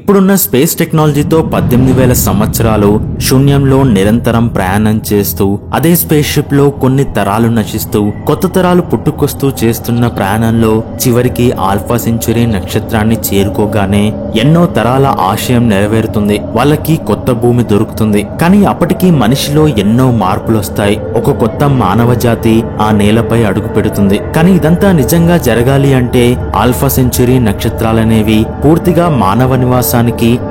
ఇప్పుడున్న స్పేస్ టెక్నాలజీతో 18,000 సంవత్సరాలు శూన్యంలో నిరంతరం ప్రయాణం చేస్తూ అదే స్పేస్ షిప్ లో కొన్ని తరాలు నశిస్తూ కొత్త తరాలు పుట్టుకొస్తూ చేస్తున్న ప్రయాణంలో చివరికి ఆల్ఫా సెంచురీ నక్షత్రాన్ని చేరుకోగానే ఎన్నో తరాల ఆశయం నెరవేరుతుంది. వాళ్ళకి కొత్త భూమి దొరుకుతుంది. కానీ అప్పటికి మనిషిలో ఎన్నో మార్పులు వస్తాయి. ఒక కొత్త మానవ జాతి ఆ నేలపై అడుగు పెడుతుంది. కానీ ఇదంతా నిజంగా జరగాలి అంటే ఆల్ఫా సెంచురీ నక్షత్రాలనేవి పూర్తిగా మానవ నివాసానికి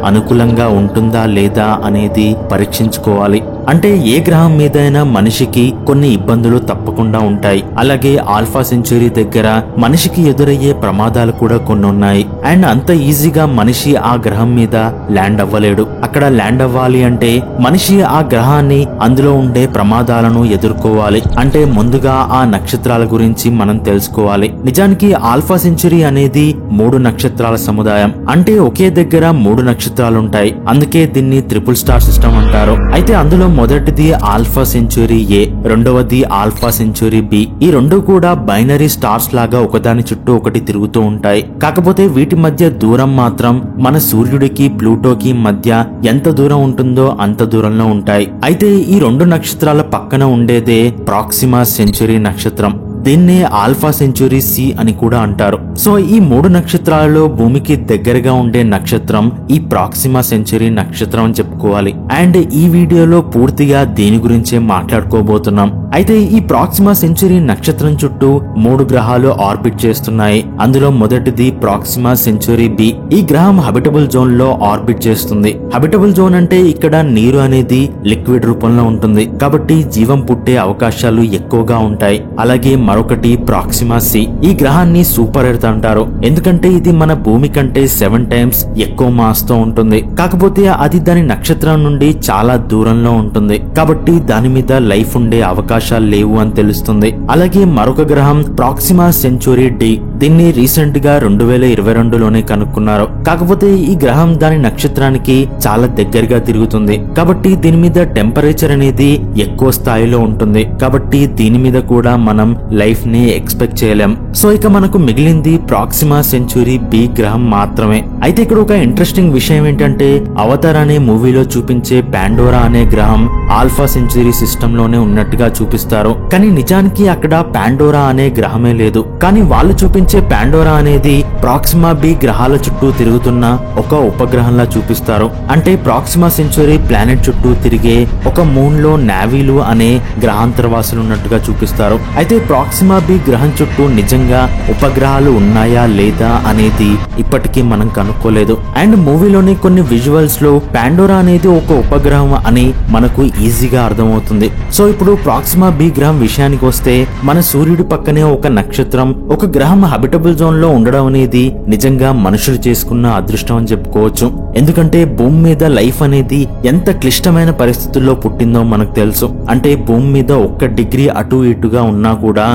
అనుకూలంగా ఉంటుందా లేదా అనేది పరీక్షించుకోవాలి. అంటే ఏ గ్రహం మీదైనా మనిషికి కొన్ని ఇబ్బందులు తప్పకుండా ఉంటాయి. అలాగే ఆల్ఫా సెంచురీ దగ్గర మనిషికి ఎదురయ్యే ప్రమాదాలు కూడా కొన్ని ఉన్నాయి. అండ్ అంత ఈజీగా మనిషి ఆ గ్రహం మీద ల్యాండ్ అవ్వలేడు. అక్కడ ల్యాండ్ అవ్వాలి అంటే మనిషి ఆ గ్రహాన్ని అందులో ఉండే ప్రమాదాలను ఎదుర్కోవాలి. అంటే ముందుగా ఆ నక్షత్రాల గురించి మనం తెలుసుకోవాలి. నిజానికి ఆల్ఫా సెంచురీ అనేది 3 నక్షత్రాల సముదాయం. అంటే ఒకే దగ్గర 3 నక్షత్రాలుంటాయి. అందుకే దీన్ని ట్రిపుల్ స్టార్ సిస్టమ్ అంటారు. అయితే అందులో మొదటిది ఆల్ఫా సెంచురీ ఏ, రెండవది ఆల్ఫా సెంచురీ బి. ఈ రెండు కూడా బైనరీ స్టార్స్ లాగా ఒకదాని చుట్టూ ఒకటి తిరుగుతూ ఉంటాయి. కాకపోతే వీటి మధ్య దూరం మాత్రం మన సూర్యుడికి ప్లూటోకి మధ్య ఎంత దూరం ఉంటుందో అంత దూరంలో ఉంటాయి. అయితే ఈ 2 నక్షత్రాల పక్కన ఉండేదే ప్రాక్సిమా సెంచురీ నక్షత్రం. దీన్నే ఆల్ఫా సెంచురీ సి అని కూడా అంటారు. సో ఈ 3 నక్షత్రాలలో భూమికి దగ్గరగా ఉండే నక్షత్రం ఈ ప్రాక్సిమా సెంచురీ నక్షత్రం అని చెప్పుకోవాలి. అండ్ ఈ వీడియోలో పూర్తిగా దీని గురించే మాట్లాడుకోబోతున్నాం. అయితే ఈ ప్రాక్సిమా సెంచురీ నక్షత్రం చుట్టూ 3 గ్రహాలు ఆర్బిట్ చేస్తున్నాయి. అందులో మొదటిది ప్రాక్సిమా సెంచురీ బి. ఈ గ్రహం హబిటబుల్ జోన్ లో ఆర్బిట్ చేస్తుంది. హబిటబుల్ జోన్ అంటే ఇక్కడ నీరు అనేది లిక్విడ్ రూపంలో ఉంటుంది. కాబట్టి జీవం పుట్టే అవకాశాలు ఎక్కువగా ఉంటాయి. అలాగే మరొకటి ప్రాక్సిమా సి. ఈ గ్రహాన్ని సూపర్ ఎర్త్ అంటారు. ఎందుకంటే ఇది మన భూమి కంటే 7 టైమ్స్ ఎక్కువ మాస్ తో ఉంటుంది. కాకపోతే అది దాని నక్షత్రం నుండి చాలా దూరంలో ఉంటుంది. కాబట్టి దాని మీద లైఫ్ ఉండే అవకాశాలు లేవు అని తెలుస్తుంది. అలాగే మరొక గ్రహం ప్రాక్సిమా సెంచురీ డి. దీన్ని రీసెంట్ గా 2022లోనే కనుక్కున్నారు. కాకపోతే ఈ గ్రహం దాని నక్షత్రానికి చాలా దగ్గరగా తిరుగుతుంది. కాబట్టి దీని మీద టెంపరేచర్ అనేది ఎక్కువ స్థాయిలో ఉంటుంది. కాబట్టి దీని మీద కూడా మనం లైఫ్ ని ఎక్స్పెక్ట్ చేయలేం. సో ఇక మనకు మిగిలింది ప్రాక్సిమా సెంచురీ బి గ్రహం మాత్రమే. అయితే ఇక్కడ ఒక ఇంట్రెస్టింగ్ విషయం ఏంటంటే అవతార్ అనే మూవీలో చూపించే పాండోరా అనే గ్రహం ఆల్ఫా సెంచురీ సిస్టమ్ లోనే ఉన్నట్టుగా చూపిస్తారు. కానీ నిజానికి అక్కడ పాండోరా అనే గ్రహమే లేదు. కానీ వాళ్ళు చూపించే పాండోరా అనేది ప్రాక్సిమా బి గ్రహాల చుట్టూ తిరుగుతున్న ఒక ఉపగ్రహంలా చూపిస్తారు. అంటే ప్రాక్సిమా సెంచురీ ప్లానెట్ చుట్టూ తిరిగే ఒక మూన్ లో నావీలు అనే గ్రహాంతరవాసులు ఉన్నట్టుగా చూపిస్తారు. అయితే ప్రాక్సిమా బి గ్రహం చుట్టూ నిజంగా ఉపగ్రహాలు ఉన్నాయా లేదా అనేది ఇప్పటికీ మనం కనుక్కోలేదు. అండ్ మూవీలోని కొన్ని విజువల్స్ లో పాండోరా అనేది ఒక ఉపగ్రహం అని మనకు ఈజీగా అర్థమవుతుంది. సో ఇప్పుడు ప్రాక్సిమా బి గ్రహం విషయానికి వస్తే మన సూర్యుడి పక్కనే ఒక నక్షత్రం, ఒక గ్రహం హబిటబుల్ జోన్ లో ఉండడం అనేది నిజంగా మనుషులు చేసుకున్న అదృష్టం అని చెప్పుకోవచ్చు. ఎందుకంటే భూమి మీద లైఫ్ అనేది ఎంత క్లిష్టమైన పరిస్థితుల్లో పుట్టిందో మనకు తెలుసు. అంటే భూమి మీద 1 డిగ్రీ అటు ఇటుగా ఉన్నా కూడా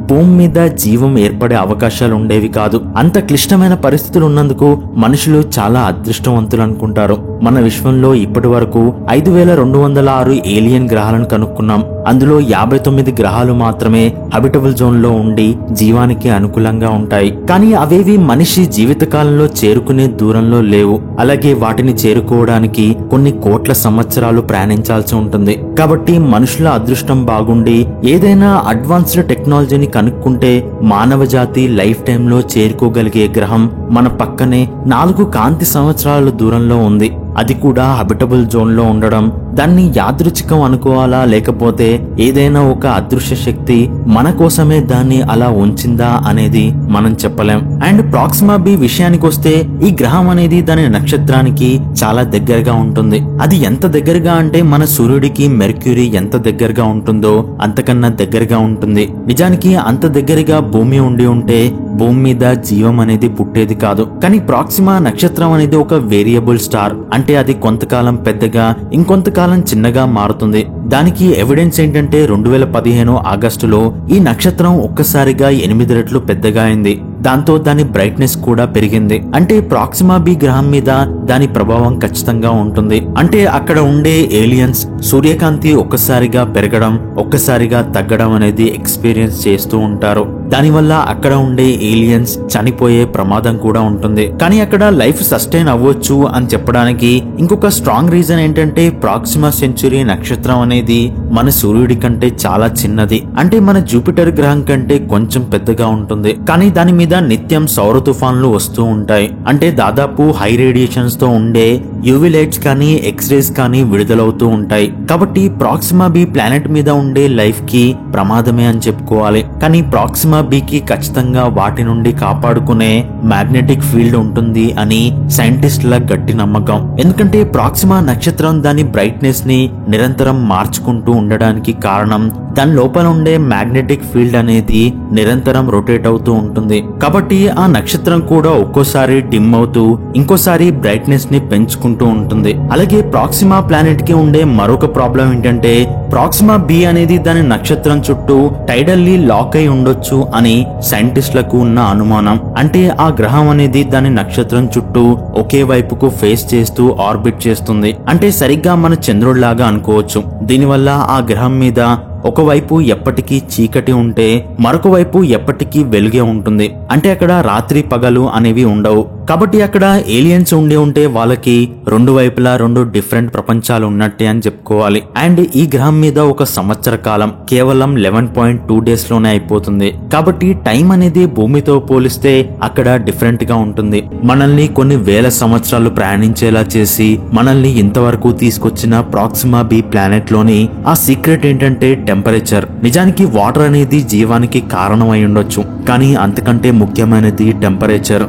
భూమి మీద జీవం ఏర్పడే అవకాశాలు ఉండేవి కాదు. అంత క్లిష్టమైన పరిస్థితులు ఉన్నందుకు మనుషులు చాలా అదృష్టవంతులు అనుకుంటారు. మన విశ్వంలో ఇప్పటి వరకు 5206 ఏలియన్ గ్రహాలను కనుక్కున్నాం. అందులో 59 గ్రహాలు మాత్రమే హబిటబుల్ జోన్ లో ఉండి జీవానికి అనుకూలంగా ఉంటాయి. కానీ అవేవి మనిషి జీవితకాలంలో చేరుకునే దూరంలో లేవు. అలాగే వాటిని చేరుకోవడానికి కొన్ని కోట్ల సంవత్సరాలు ప్రయాణించాల్సి ఉంటుంది. కాబట్టి మనుషుల అదృష్టం బాగుండి ఏదైనా అడ్వాన్స్డ్ టెక్నాలజీని కనుక్కుంటే మానవ జాతి లైఫ్ టైంలో చేరుకోగలిగే గ్రహం మన పక్కనే 4 కాంతి సంవత్సరాల దూరంలో ఉంది. అది కూడా హబిటబుల్ జోన్ లో ఉండడం దాన్ని యాదృచ్ఛికం అనుకోవాలా లేకపోతే ఏదైనా ఒక అదృశ్య శక్తి మన కోసమే దాన్ని అలా ఉంచిందా అనేది మనం చెప్పలేం. అండ్ ప్రాక్సిమా బి విషయానికి వస్తే ఈ గ్రహం అనేది దాని నక్షత్రానికి చాలా దగ్గరగా ఉంటుంది. అది ఎంత దగ్గరగా అంటే మన సూర్యుడికి మెర్క్యూరీ ఎంత దగ్గరగా ఉంటుందో అంతకన్నా దగ్గరగా ఉంటుంది. నిజానికి అంత దగ్గరగా భూమి ఉండి ఉంటే భూమి మీద జీవం అనేది పుట్టేది కాదు. కానీ ప్రాక్సిమా నక్షత్రం అనేది ఒక వేరియబుల్ స్టార్. అంటే అది కొంతకాలం పెద్దగా ఇంకొంతకాలం చిన్నగా మారుతుంది. దానికి ఎవిడెన్స్ ఏంటంటే 2015 ఆగస్టులో ఈ నక్షత్రం ఒక్కసారిగా 8 రెట్లు పెద్దగా అయింది. దాంతో దాని బ్రైట్నెస్ కూడా పెరిగింది. అంటే ప్రాక్సిమా బి గ్రహం మీద దాని ప్రభావం ఖచ్చితంగా ఉంటుంది. అంటే అక్కడ ఉండే ఏలియన్స్ సూర్యకాంతి ఒక్కసారిగా పెరగడం ఒక్కసారిగా తగ్గడం అనేది ఎక్స్పీరియన్స్ చేస్తూ ఉంటారు. దానివల్ల అక్కడ ఉండే ఏలియన్స్ చనిపోయే ప్రమాదం కూడా ఉంటుంది. కానీ అక్కడ లైఫ్ సస్టైన్ అవ్వచ్చు అని చెప్పడానికి ఇంకొక స్ట్రాంగ్ రీజన్ ఏంటంటే ప్రాక్సిమా సెంచురీ నక్షత్రం అనేది మన సూర్యుడి కంటే చాలా చిన్నది. అంటే మన జూపిటర్ గ్రహం కంటే కొంచెం పెద్దగా ఉంటుంది. కానీ దాని మీద నిత్యం సౌర తుఫాన్లు వస్తూ ఉంటాయి. అంటే దాదాపు హై రేడియేషన్స్ తో ఉండే యూవీ లైట్స్ కానీ ఎక్స్రేస్ కానీ విడుదలవుతూ ఉంటాయి. కాబట్టి ప్రాక్సిమా బి ప్లానెట్ మీద ఉండే లైఫ్ కి ప్రమాదమే అని చెప్పుకోవాలి. కానీ ప్రాక్సిమా బి కి ఖచ్చితంగా వాటి నుండి కాపాడుకునే మ్యాగ్నెటిక్ ఫీల్డ్ ఉంటుంది అని సైంటిస్టుల గట్టి నమ్మకం. ఎందుకంటే ప్రాక్సిమా నక్షత్రం దాని బ్రైట్నెస్ ని నిరంతరం మార్చుకుంటూ ఉండడానికి కారణం దాని లోపల ఉండే మ్యాగ్నెటిక్ ఫీల్డ్ అనేది నిరంతరం రొటేట్ అవుతూ ఉంటుంది. కాబట్టి ఆ నక్షత్రం కూడా ఒక్కోసారి డిమ్ అవుతూ ఇంకోసారి బ్రైట్నెస్ ని పెంచుకుంటూ ఉంటుంది. అలాగే ప్రాక్సిమా ప్లానెట్ కి ఉండే మరొక ప్రాబ్లం ఏంటంటే ప్రాక్సిమా బి అనేది దాని నక్షత్రం చుట్టూ టైడల్లీ లాక్ అయి ఉండొచ్చు అని సైంటిస్టులకు ఉన్న అనుమానం. అంటే ఆ గ్రహం అనేది దాని నక్షత్రం చుట్టూ ఒకే వైపుకు ఫేస్ చేస్తూ ఆర్బిట్ చేస్తుంది. అంటే సరిగ్గా మన చంద్రుడిలాగా అనుకోవచ్చు. దీనివల్ల ఆ గ్రహం మీద ఒకవైపు ఎప్పటికీ చీకటి ఉంటే మరొక వైపు ఎప్పటికీ వెలుగే ఉంటుంది. అంటే అక్కడ రాత్రి పగలు అనేవి ఉండవు. కాబట్టి అక్కడ ఏలియన్స్ ఉంటే వాళ్ళకి రెండు వైపులా రెండు డిఫరెంట్ ప్రపంచాలు ఉన్నట్టే అని చెప్పుకోవాలి. అండ్ ఈ గ్రహం మీద ఒక సంవత్సర కాలం కేవలం 11.2 డేస్ లోనే అయిపోతుంది. కాబట్టి టైం అనేది భూమితో పోలిస్తే అక్కడ డిఫరెంట్ గా ఉంటుంది. మనల్ని కొన్ని వేల సంవత్సరాలు ప్రయాణించేలా చేసి మనల్ని ఇంతవరకు తీసుకొచ్చిన ప్రాక్సిమా బి ప్లానెట్ లోని ఆ సీక్రెట్ ఏంటంటే టెంపరేచర్. నిజానికి వాటర్ అనేది జీవానికి కారణం అయి ఉండొచ్చు, కానీ అంతకంటే ముఖ్యమైనది టెంపరేచర్.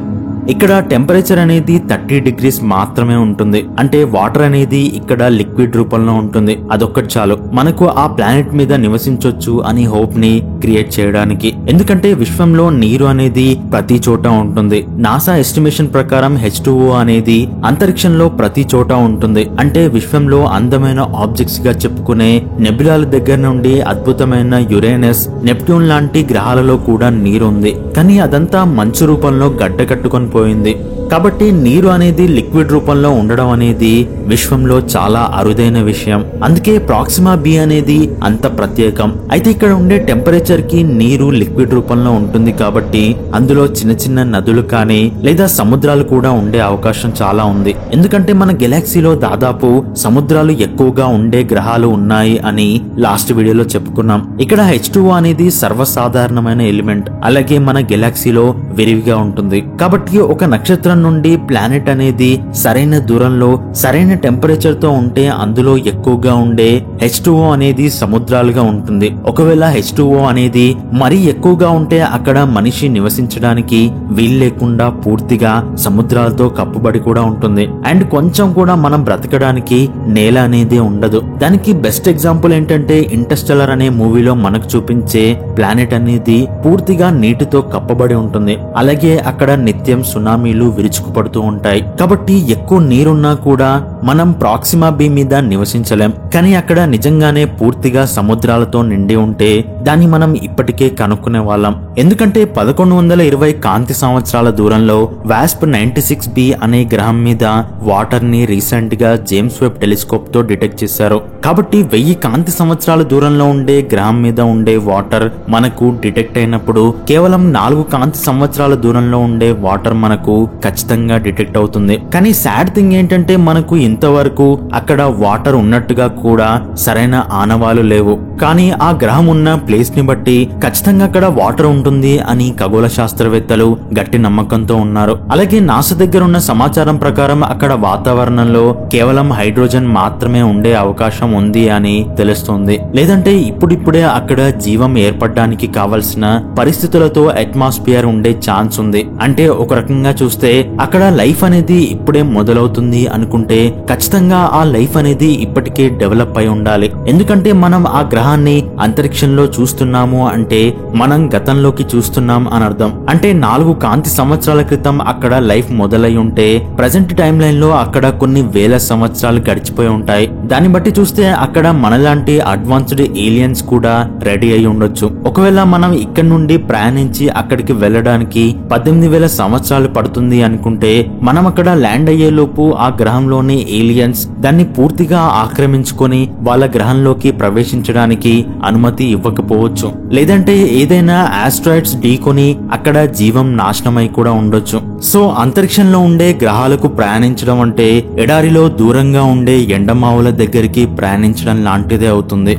ఇక్కడ టెంపరేచర్ అనేది 30 డిగ్రీస్ మాత్రమే ఉంటుంది. అంటే వాటర్ అనేది ఇక్కడ లిక్విడ్ రూపంలో ఉంటుంది. అదొక్కటి చాలు మనకు ఆ ప్లానెట్ మీద నివసించొచ్చు అని హోప్ ని క్రియేట్ చేయడానికి. ఎందుకంటే విశ్వంలో నీరు అనేది ప్రతి చోట ఉంటుంది. నాసా ఎస్టిమేషన్ ప్రకారం H2O అనేది అంతరిక్షంలో ప్రతి చోట ఉంటుంది. అంటే విశ్వంలో అందమైన ఆబ్జెక్ట్స్ గా చెప్పుకునే నెబులాల దగ్గర నుండి అద్భుతమైన యురేనస్, నెప్ట్యూన్ లాంటి గ్రహాలలో కూడా నీరు ఉంది. కానీ అదంతా మంచు రూపంలో గడ్డకట్టుకొని పోయింది. కాబట్టి నీరు అనేది లిక్విడ్ రూపంలో ఉండడం అనేది విశ్వంలో చాలా అరుదైన విషయం. అందుకే ప్రాక్సిమా బి అనేది అంత ప్రత్యేకం. అయితే ఇక్కడ ఉండే టెంపరేచర్ కి నీరు లిక్విడ్ రూపంలో ఉంటుంది కాబట్టి అందులో చిన్న చిన్న నదులు కానీ లేదా సముద్రాలు కూడా ఉండే అవకాశం చాలా ఉంది. ఎందుకంటే మన గెలాక్సీలో దాదాపు సముద్రాలు ఎక్కువగా ఉండే గ్రహాలు ఉన్నాయి అని లాస్ట్ వీడియోలో చెప్పుకున్నాం. ఇక్కడ H2O అనేది సర్వసాధారణమైన ఎలిమెంట్. అలాగే మన గెలాక్సీలో విరివిగా ఉంటుంది. కాబట్టి ఒక నక్షత్రం నుండి ప్లానెట్ అనేది సరైన దూరంలో సరైన టెంపరేచర్ తో ఉంటే అందులో ఎక్కువగా ఉండే H2O అనేది సముద్రాలుగా ఉంటుంది. ఒకవేళ H2O అనేది మరీ ఎక్కువగా ఉంటే అక్కడ మనిషి నివసించడానికి వీలు లేకుండా పూర్తిగా సముద్రాలతో కప్పుబడి కూడా ఉంటుంది. అండ్ కొంచెం కూడా మనం బ్రతకడానికి నేల అనేది ఉండదు. దానికి బెస్ట్ ఎగ్జాంపుల్ ఏంటంటే ఇంటర్స్టెల్లర్ అనే మూవీలో మనకు చూపించే ప్లానెట్ అనేది పూర్తిగా నీటితో కప్పబడి ఉంటుంది. అలాగే అక్కడ నిత్యం సునామీలు విరుచుకుపడుతూ ఉంటాయి. కాబట్టి ఎక్కువ నీరున్నా కూడా మనం ప్రాక్సిమా బి మీద నివసించలేం. కానీ అక్కడ నిజంగానే పూర్తిగా సముద్రాలతో నిండి ఉంటే దాన్ని మనం ఇప్పటికే కనుక్కునే వాళ్ళం. ఎందుకంటే 1120 కాంతి సంవత్సరాల దూరంలో వాస్ప్ 96b అనే గ్రహం మీద వాటర్ ని రీసెంట్ గా జేమ్స్ వెబ్ టెలిస్కోప్ తో డిటెక్ట్ చేశారు. కాబట్టి 1000 కాంతి సంవత్సరాల దూరంలో ఉండే గ్రహం మీద ఉండే వాటర్ మనకు డిటెక్ట్ అయినప్పుడు కేవలం 4 కాంతి సంవత్సరాల దూరంలో ఉండే వాటర్ మనకు ఖచ్చితంగా డిటెక్ట్ అవుతుంది. కానీ సాడ్ థింగ్ ఏంటంటే మనకు ఇంతవరకు అక్కడ వాటర్ ఉన్నట్టుగా కూడా సరైన ఆనవాలు లేవు. కానీ ఆ గ్రహం ఉన్న ప్లేస్ ని బట్టి ఖచ్చితంగా అక్కడ వాటర్ ఉంటుంది అని ఖగోళ శాస్త్రవేత్తలు గట్టి నమ్మకంతో ఉన్నారు. అలాగే నాసా దగ్గర ఉన్న సమాచారం ప్రకారం అక్కడ వాతావరణంలో కేవలం హైడ్రోజన్ మాత్రమే ఉండే అవకాశం ఉంది అని తెలుస్తుంది. లేదంటే ఇప్పుడిప్పుడే అక్కడ జీవం ఏర్పడడానికి కావలసిన పరిస్థితులతో అట్మాస్ఫియర్ ఉండే ఛాన్స్ ఉంది. అంటే ఒక రకంగా చూస్తే అక్కడ లైఫ్ అనేది ఇప్పుడే మొదలవుతుంది అనుకుంటే ఖచ్చితంగా ఆ లైఫ్ అనేది ఇప్పటికే డెవలప్ అయి ఉండాలి. ఎందుకంటే మనం ఆ గ్రహాన్ని అంతరిక్షంలో చూస్తున్నాము అంటే మనం గతంలోకి చూస్తున్నాం అని అర్థం. అంటే 4 కాంతి సంవత్సరాల క్రితం అక్కడ లైఫ్ మొదలై ఉంటే ప్రజెంట్ టైం లైన్ లో అక్కడ కొన్ని వేల సంవత్సరాలు గడిచిపోయి ఉంటాయి. దాన్ని బట్టి చూస్తే అక్కడ మనలాంటి అడ్వాన్స్డ్ ఏలియన్స్ కూడా రెడీ అయి ఉండొచ్చు. ఒకవేళ మనం ఇక్కడ నుండి ప్రయాణించి అక్కడికి వెళ్ళడానికి 18,000 సంవత్సరాలు పడుతుంది అని అనుకుంటే మనం అక్కడ ల్యాండ్ అయ్యే లోపు ఆ గ్రహంలోని ఏలియన్స్ దాన్ని పూర్తిగా ఆక్రమించుకొని వాళ్ళ గ్రహంలోకి ప్రవేశించడానికి అనుమతి ఇవ్వకపోవచ్చు, లేదంటే ఏదైనా ఆస్ట్రాయిడ్స్ ఢీకొని అక్కడ జీవం నాశనమై కూడా ఉండొచ్చు. సో అంతరిక్షంలో ఉండే గ్రహాలకు ప్రయాణించడం అంటే ఎడారిలో దూరంగా ఉండే ఎండమావుల దగ్గరికి ప్రయాణించడం లాంటిదే అవుతుంది.